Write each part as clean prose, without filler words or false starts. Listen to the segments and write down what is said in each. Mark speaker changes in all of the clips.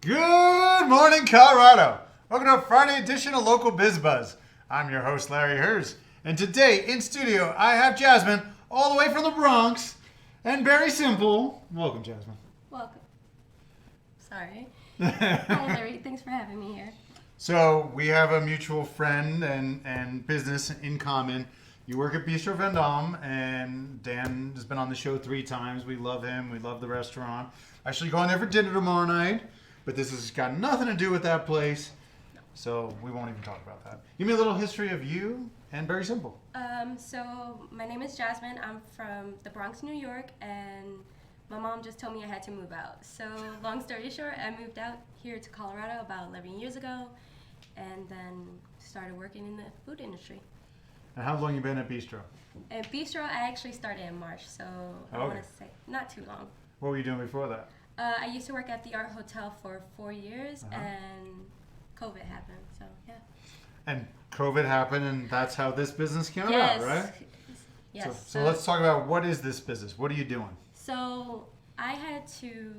Speaker 1: Good morning, Colorado. Welcome to a Friday edition of Local Biz Buzz. I'm your host, Larry Hers. And today in studio, I have Jasmine, all the way from the Bronx, and Very Simple. Welcome, Jasmine.
Speaker 2: Welcome. Sorry. Hi, Larry. Thanks for having me here.
Speaker 1: So we have a mutual friend and business in common. You work at Bistro Vendôme, and Dan has been on the show 3 times. We love him. We love the restaurant. Actually going there for dinner tomorrow night, but this has got nothing to do with that place, so we won't even talk about that. Give me a little history of you and Very Simple.
Speaker 2: So my name is Jasmine. I'm from the Bronx, New York, and my mom just told me I had to move out. So long story short, I moved out here to Colorado about 11 years ago, and then started working in the food industry.
Speaker 1: And how long you been at Bistro?
Speaker 2: At Bistro, I actually started in March, so I want to say not too long.
Speaker 1: What were you doing before that?
Speaker 2: I used to work at the Art Hotel for 4 years, and COVID happened, so yeah.
Speaker 1: And COVID happened, and that's how this business came about, right?
Speaker 2: Yes.
Speaker 1: So let's talk about, what is this business? What are you doing?
Speaker 2: So I had to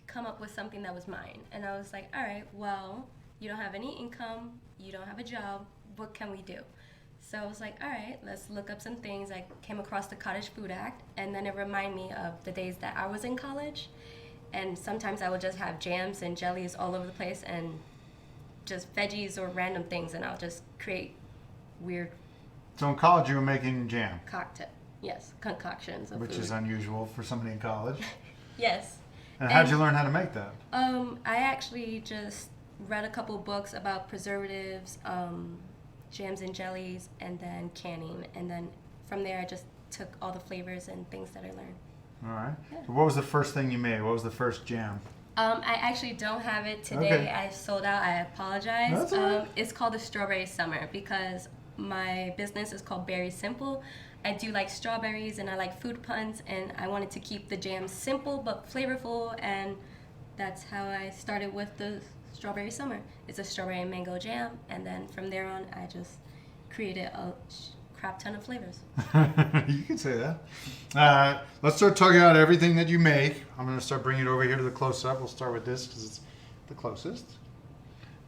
Speaker 2: come up with something that was mine. And I was like, all right, well, you don't have any income, you don't have a job, what can we do? So I was like, all right, let's look up some things. I came across the Cottage Food Act, and then it reminded me of the days that I was in college. And sometimes I would just have jams and jellies all over the place and just veggies or random things, and I'll just create weird
Speaker 1: So in college you were making jam,
Speaker 2: concoctions of
Speaker 1: which
Speaker 2: food.
Speaker 1: is unusual for somebody in college.
Speaker 2: Yes.
Speaker 1: And how'd you learn how to make that?
Speaker 2: I actually just read a couple books about preservatives, jams and jellies, and then canning. And then from there, I just took all the flavors and things that I learned.
Speaker 1: All right.
Speaker 2: Yeah.
Speaker 1: So what was the first thing you made? What was the first jam?
Speaker 2: I actually don't have it today.
Speaker 1: Okay.
Speaker 2: I sold out. I apologize.
Speaker 1: That's all right.
Speaker 2: It's called the Strawberry Summer because my business is called Very Simple. I do like strawberries and I like food puns, and I wanted to keep the jam simple but flavorful, and that's how I started with the Strawberry Summer. It's a strawberry and mango jam, and then from there on, I just created a crap ton of flavors.
Speaker 1: You can say that. Let's start talking about everything that you make. I'm going to start bringing it over here to the close-up. We'll start with this because it's the closest.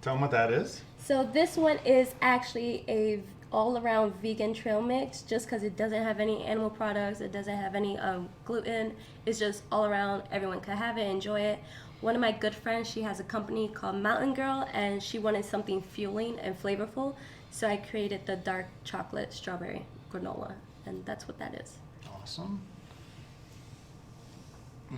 Speaker 1: Tell them what that is.
Speaker 2: So this one is actually a all-around vegan trail mix, just because it doesn't have any animal products, it doesn't have any gluten. It's just all around. Everyone can have it, enjoy it. One of my good friends, she has a company called Mountain Girl, and she wanted something fueling and flavorful, so I created the dark chocolate strawberry granola, and that's what that is.
Speaker 1: Awesome.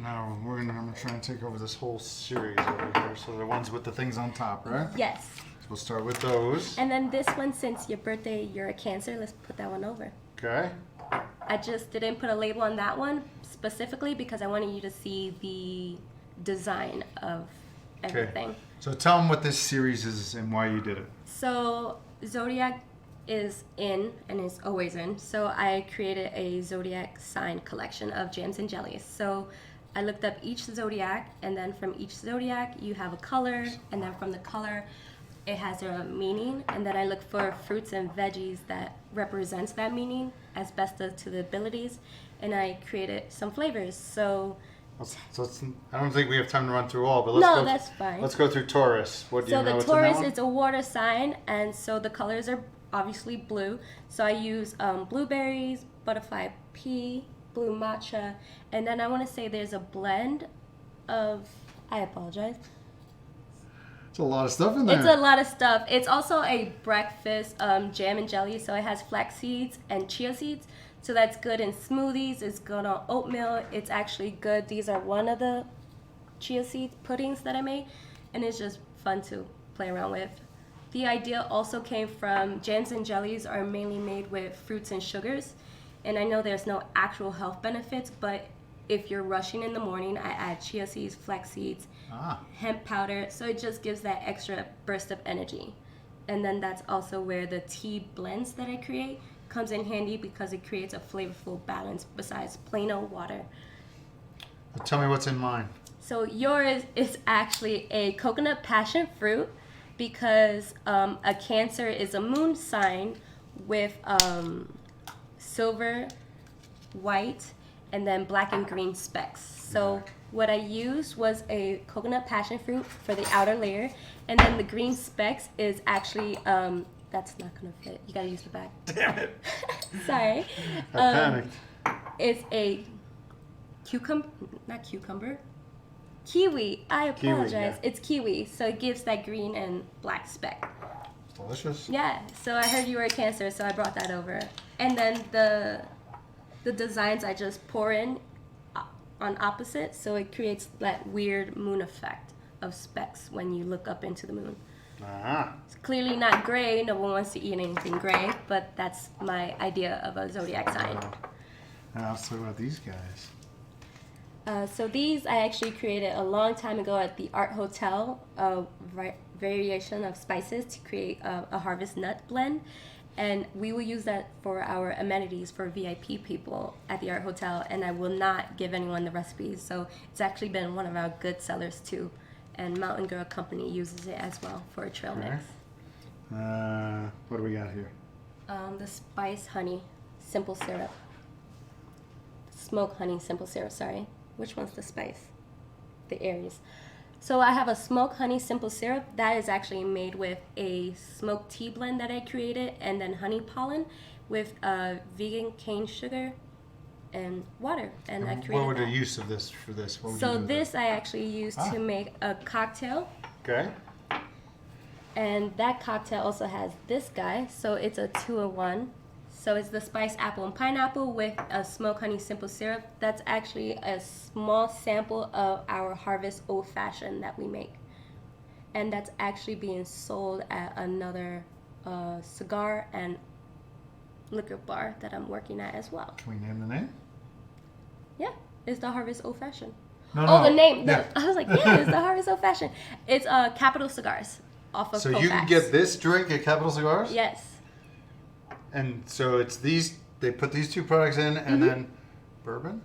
Speaker 1: Now I'm gonna try and take over this whole series over here. So the ones with the things on top, right?
Speaker 2: Yes.
Speaker 1: So we'll start with those.
Speaker 2: And then this one, since your birthday, you're a Cancer, let's put that one over.
Speaker 1: Okay.
Speaker 2: I just didn't put a label on that one specifically because I wanted you to see the design of everything.
Speaker 1: So tell them what this series is and why you did it.
Speaker 2: So Zodiac is in and is always in. So I created a Zodiac sign collection of jams and jellies. So I looked up each Zodiac, and then from each Zodiac you have a color, and then from the color it has a meaning, and then I look for fruits and veggies that represents that meaning as best as to the abilities, and I created some flavors. So
Speaker 1: I don't think we have time to run through all, but
Speaker 2: that's fine.
Speaker 1: Let's go through Taurus. What do you know?
Speaker 2: So the
Speaker 1: what's in that
Speaker 2: Taurus
Speaker 1: one?
Speaker 2: is a water sign, and so the colors are obviously blue. So I use blueberries, butterfly pea, blue matcha, and then I want to say there's a blend of, I apologize.
Speaker 1: It's a lot of stuff in there.
Speaker 2: It's a lot of stuff. It's also a breakfast jam and jelly, so it has flax seeds and chia seeds. So that's good in smoothies. It's good on oatmeal. It's actually good. These are one of the chia seed puddings that I made, and it's just fun to play around with. The idea also came from jams and jellies are mainly made with fruits and sugars, and I know there's no actual health benefits, but if you're rushing in the morning, I add chia seeds, flax seeds, hemp powder, so it just gives that extra burst of energy. And then that's also where the tea blends that I create comes in handy because it creates a flavorful balance besides plain old water.
Speaker 1: Well, tell me what's in mine.
Speaker 2: So yours is actually a coconut passion fruit because a Cancer is a moon sign with silver, white, and then black and green specks. So what I used was a coconut passion fruit for the outer layer, and then the green specks is actually that's not gonna fit. You gotta use the back.
Speaker 1: Damn it!
Speaker 2: Sorry.
Speaker 1: I panicked.
Speaker 2: It's a kiwi. I apologize.
Speaker 1: yeah.
Speaker 2: It's kiwi, so it gives that green and black speck.
Speaker 1: Delicious.
Speaker 2: Yeah. So I heard you were a Cancer, so I brought that over. And then the designs I just pour in on opposite, so it creates that weird moon effect of specks when you look up into the moon.
Speaker 1: Ah.
Speaker 2: It's clearly not gray. No one wants to eat anything gray, but that's my idea of a zodiac sign.
Speaker 1: Now let's talk about these guys.
Speaker 2: So these I actually created a long time ago at the Art Hotel, a variation of spices to create a harvest nut blend. And we will use that for our amenities for VIP people at the Art Hotel, and I will not give anyone the recipes. So it's actually been one of our good sellers too. And Mountain Girl Company uses it as well for a trail mix.
Speaker 1: What do we got here?
Speaker 2: The spice honey simple syrup. Smoke honey simple syrup, sorry. Which one's the spice? The Aries. So I have a smoke honey simple syrup that is actually made with a smoked tea blend that I created, and then honey pollen with vegan cane sugar and water. And I created
Speaker 1: What would the
Speaker 2: that.
Speaker 1: use of this for this? What would
Speaker 2: So
Speaker 1: you do with
Speaker 2: this I actually used to make a cocktail.
Speaker 1: it? Okay.
Speaker 2: And that cocktail also has this guy, so it's a 2-in-1. So it's the spiced apple and pineapple with a smoked honey simple syrup. That's actually a small sample of our Harvest Old Fashioned that we make. And that's actually being sold at another cigar and liquor bar that I'm working at as well.
Speaker 1: Can we name the name?
Speaker 2: Yeah, it's the Harvest Old Fashioned.
Speaker 1: No,
Speaker 2: The name.
Speaker 1: Yeah.
Speaker 2: I was like, yeah, it's the Harvest Old Fashioned. It's Capital Cigars off of
Speaker 1: So you can
Speaker 2: Colfax.
Speaker 1: get this drink at Capital Cigars?
Speaker 2: Yes.
Speaker 1: And so it's these, they put these two products in and then bourbon?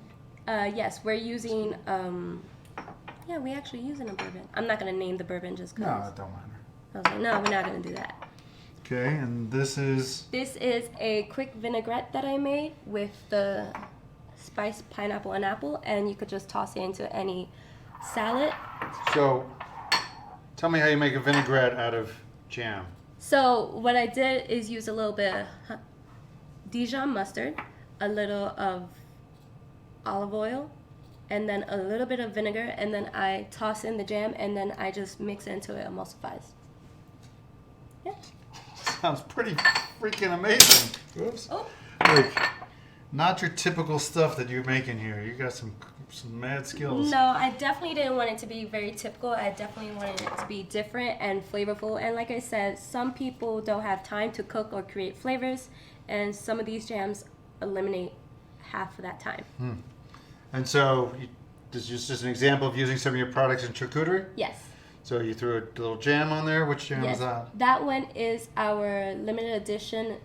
Speaker 2: Yes, we're using, yeah, we actually using a bourbon. I'm not going to name the bourbon just because.
Speaker 1: No, it don't matter.
Speaker 2: I was like, no, we're not going to do that.
Speaker 1: Okay, and this is,
Speaker 2: This is a quick vinaigrette that I made with the spiced pineapple and apple, and you could just toss it into any salad.
Speaker 1: so tell me how you make a vinaigrette out of jam.
Speaker 2: So what I did is use a little bit of Dijon mustard, a little of olive oil, and then a little bit of vinegar, and then I toss in the jam, and then I just mix it until it emulsifies. Yeah.
Speaker 1: Sounds pretty freaking amazing. Whoops.
Speaker 2: Oh.
Speaker 1: Like, not your typical stuff that you're making here. You got some mad skills.
Speaker 2: No, I definitely didn't want it to be very typical. I definitely wanted it to be different and flavorful. And like I said, some people don't have time to cook or create flavors, and some of these jams eliminate half of that time.
Speaker 1: And so, this is just an example of using some of your products in charcuterie?
Speaker 2: Yes.
Speaker 1: So you threw a little jam on there. Which jam
Speaker 2: Yes.
Speaker 1: is that?
Speaker 2: That one is our limited edition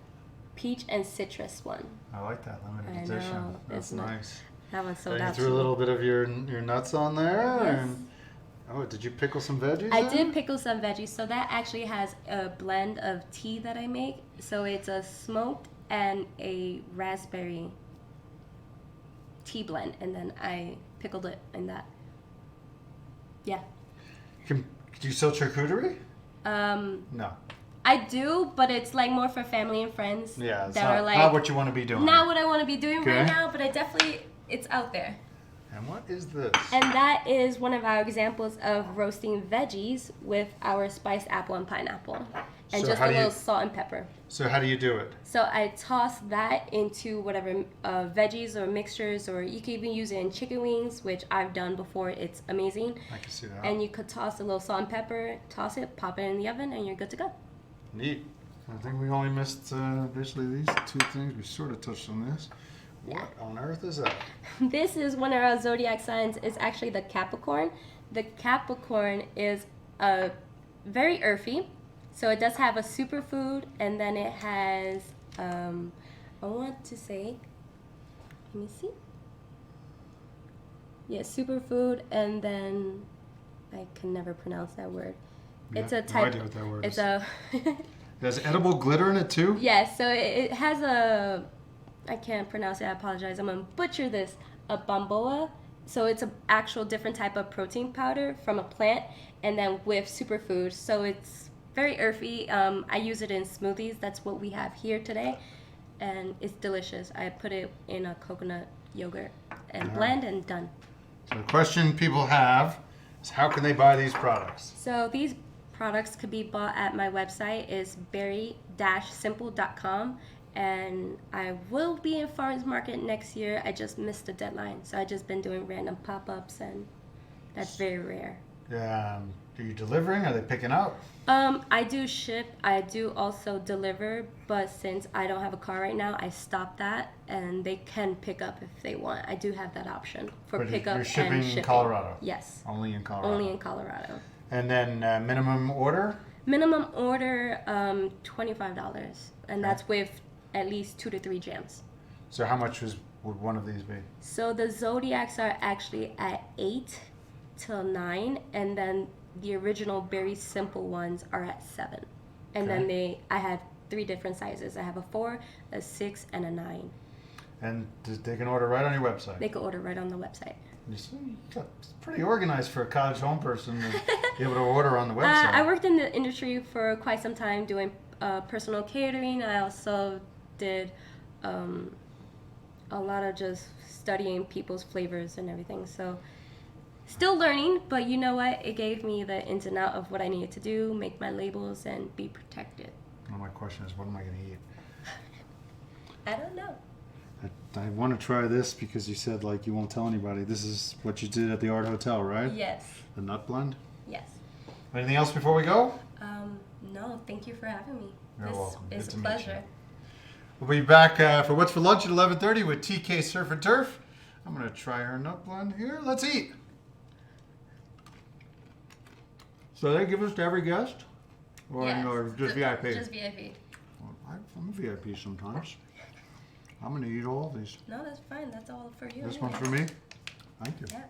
Speaker 2: peach and citrus one.
Speaker 1: I like that limited
Speaker 2: I
Speaker 1: edition.
Speaker 2: know,
Speaker 1: That's
Speaker 2: it's not-
Speaker 1: nice.
Speaker 2: That one's sold
Speaker 1: And you
Speaker 2: out.
Speaker 1: threw a
Speaker 2: too.
Speaker 1: little bit of your nuts on there.
Speaker 2: Yes.
Speaker 1: And, oh, did you pickle some veggies?
Speaker 2: I
Speaker 1: in?
Speaker 2: did pickle some veggies, so that actually has a blend of tea that I make. So it's a smoked and a raspberry tea blend, and then I pickled it in that. Yeah.
Speaker 1: Do you sell charcuterie? No.
Speaker 2: I do, but it's like more for family and friends.
Speaker 1: Yeah, it's
Speaker 2: that
Speaker 1: not,
Speaker 2: are like
Speaker 1: not what you want to be doing.
Speaker 2: not what I want to be doing
Speaker 1: Okay.
Speaker 2: right now, but I definitely it's out there.
Speaker 1: And what is this?
Speaker 2: And that is one of our examples of roasting veggies with our spiced apple and pineapple. And
Speaker 1: So
Speaker 2: just
Speaker 1: how
Speaker 2: a
Speaker 1: do you-
Speaker 2: little salt and pepper.
Speaker 1: So how do you do it?
Speaker 2: So I toss that into whatever veggies or mixtures, or you can even use it in chicken wings, which I've done before. It's amazing.
Speaker 1: I can see that.
Speaker 2: And you could toss a little salt and pepper, toss it, pop it in the oven, and you're good to go.
Speaker 1: Neat. I think we only missed basically these two things. We sort of touched on this. What on earth is that?
Speaker 2: This is one of our zodiac signs. It's actually the Capricorn. The Capricorn is very earthy. So it does have a superfood, and then it has, I want to say, let me see. Yeah, superfood, and then I can never pronounce that word. It's
Speaker 1: Yeah,
Speaker 2: a
Speaker 1: no
Speaker 2: type.
Speaker 1: idea what that word
Speaker 2: it's
Speaker 1: is.
Speaker 2: a.
Speaker 1: There's edible glitter in it too?
Speaker 2: Yeah, so it has a. I can't pronounce it. I apologize. I'm gonna butcher this. a bamboa. So it's an actual different type of protein powder from a plant, and then with superfood. So it's very earthy. I use it in smoothies. That's what we have here today, and it's delicious. I put it in a coconut yogurt and blend and done.
Speaker 1: So the question people have is how can they buy these products?
Speaker 2: So these products could be bought at my website is berry-simple.com. And I will be in Farmers Market next year. I just missed the deadline. So I've just been doing random pop-ups, and that's very rare.
Speaker 1: Are you delivering? Are they picking up?
Speaker 2: I do ship. I do also deliver. But since I don't have a car right now, I stopped that. And they can pick up if they want. I do have that option for
Speaker 1: But
Speaker 2: pickup
Speaker 1: you're shipping
Speaker 2: and shipping.
Speaker 1: in Colorado?
Speaker 2: Yes.
Speaker 1: Only in Colorado?
Speaker 2: Only in Colorado.
Speaker 1: And then minimum order?
Speaker 2: Minimum order, $25. And that's with at least 2 to 3 jams.
Speaker 1: So how much would one of these be?
Speaker 2: So the Zodiacs are actually at 8 till 9, and then the original Berry Simple ones are at 7. And then I have 3 different sizes. I have a 4, a 6, and a 9.
Speaker 1: And they can order right on your website?
Speaker 2: They can order right on the website.
Speaker 1: It's pretty organized for a college home person to be able to order on the website.
Speaker 2: I worked in the industry for quite some time doing personal catering. I also did a lot of just studying people's flavors and everything. So still learning, but you know what? It gave me the ins and out of what I needed to do, make my labels, and be protected.
Speaker 1: Well, my question is, what am I going to eat?
Speaker 2: I don't know.
Speaker 1: I want to try this because you said like you won't tell anybody. This is what you did at the Art Hotel, right?
Speaker 2: Yes.
Speaker 1: The nut blend?
Speaker 2: Yes.
Speaker 1: Anything else before we go?
Speaker 2: No, thank you for having me.
Speaker 1: You're welcome.
Speaker 2: It's
Speaker 1: Good
Speaker 2: a
Speaker 1: to meet
Speaker 2: pleasure.
Speaker 1: you. We'll be back for What's for Lunch at 11:30 with TK Surf and Turf. I'm going to try her nut blend here. Let's eat. So they give us to every guest? Or,
Speaker 2: Yes.
Speaker 1: or just VIP?
Speaker 2: Just VIP.
Speaker 1: Well, I'm a VIP sometimes. I'm going to eat all of these.
Speaker 2: No, that's fine. That's all for you.
Speaker 1: This
Speaker 2: anyway.
Speaker 1: one for me? Thank you.
Speaker 2: Yeah.